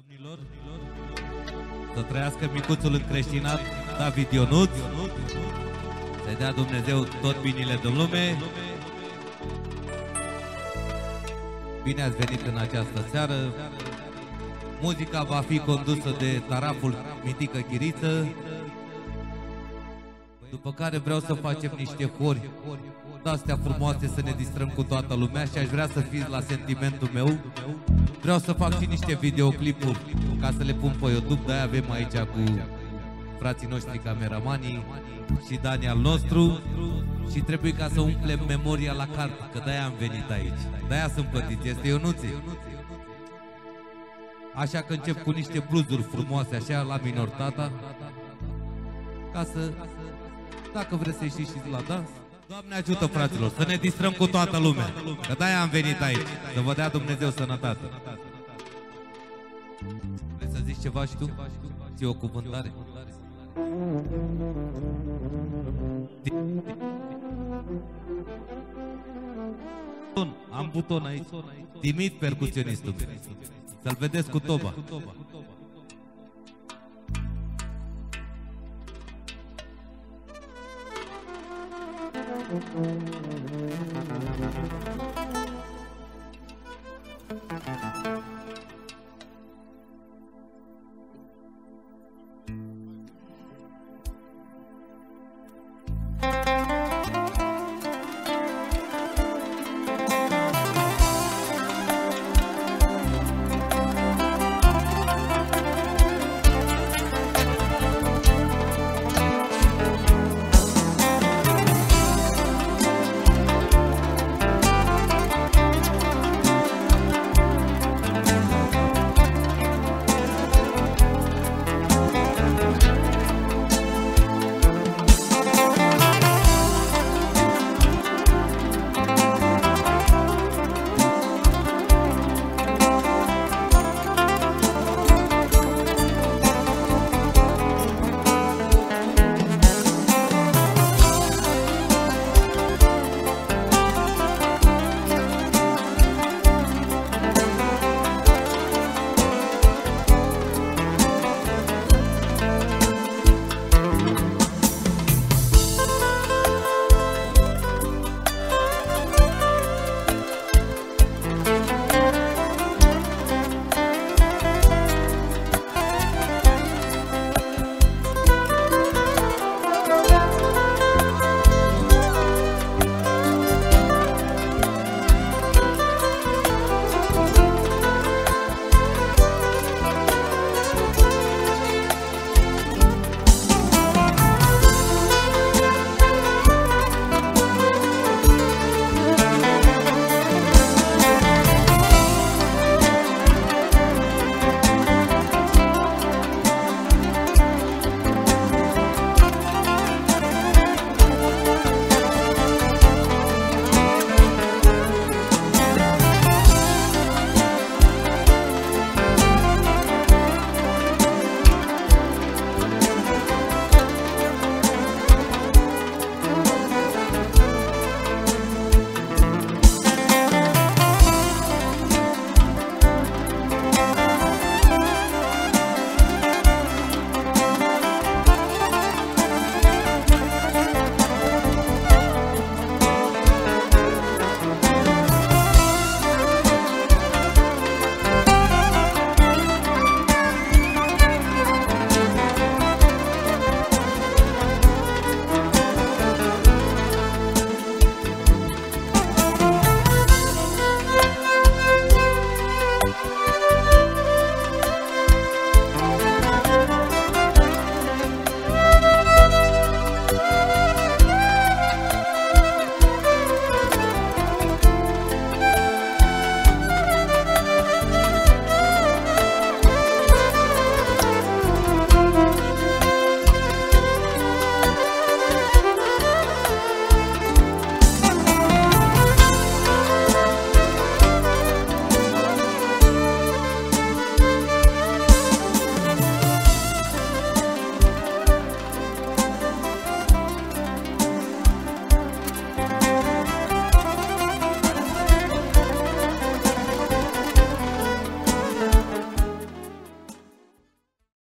domnilor, să trăiască micuțul încreștinat David Ionuț, să-i dea Dumnezeu tot binele din lume. Bine ați venit în această seară. Muzica va fi condusă de taraful Mitică Chiriță, după care vreau să facem niște hori de-astea frumoase, să ne distrăm cu toată lumea și aș vrea să fiți la sentimentul meu. Vreau să fac și niște videoclipuri ca să le pun pe YouTube, de-aia avem aici cu frații noștri cameramanii și Dani al nostru și trebuie ca să umplem memoria la carte, că de-aia am venit aici, de-aia sunt plătiți, este Ionuții. Așa că încep cu niște bluzuri frumoase, așa, la minor tata, ca să, dacă vreți să ieșiți și la dans, Doamne ajută, fraților, să ne distrăm cu toată lumea, că de-aia am venit aici, să vă dea Dumnezeu sănătate. Vrei să zici ceva și tu? Ți-e o cuvântare? Am buton aici, timid percuționistul, să-l vedeți cu toba.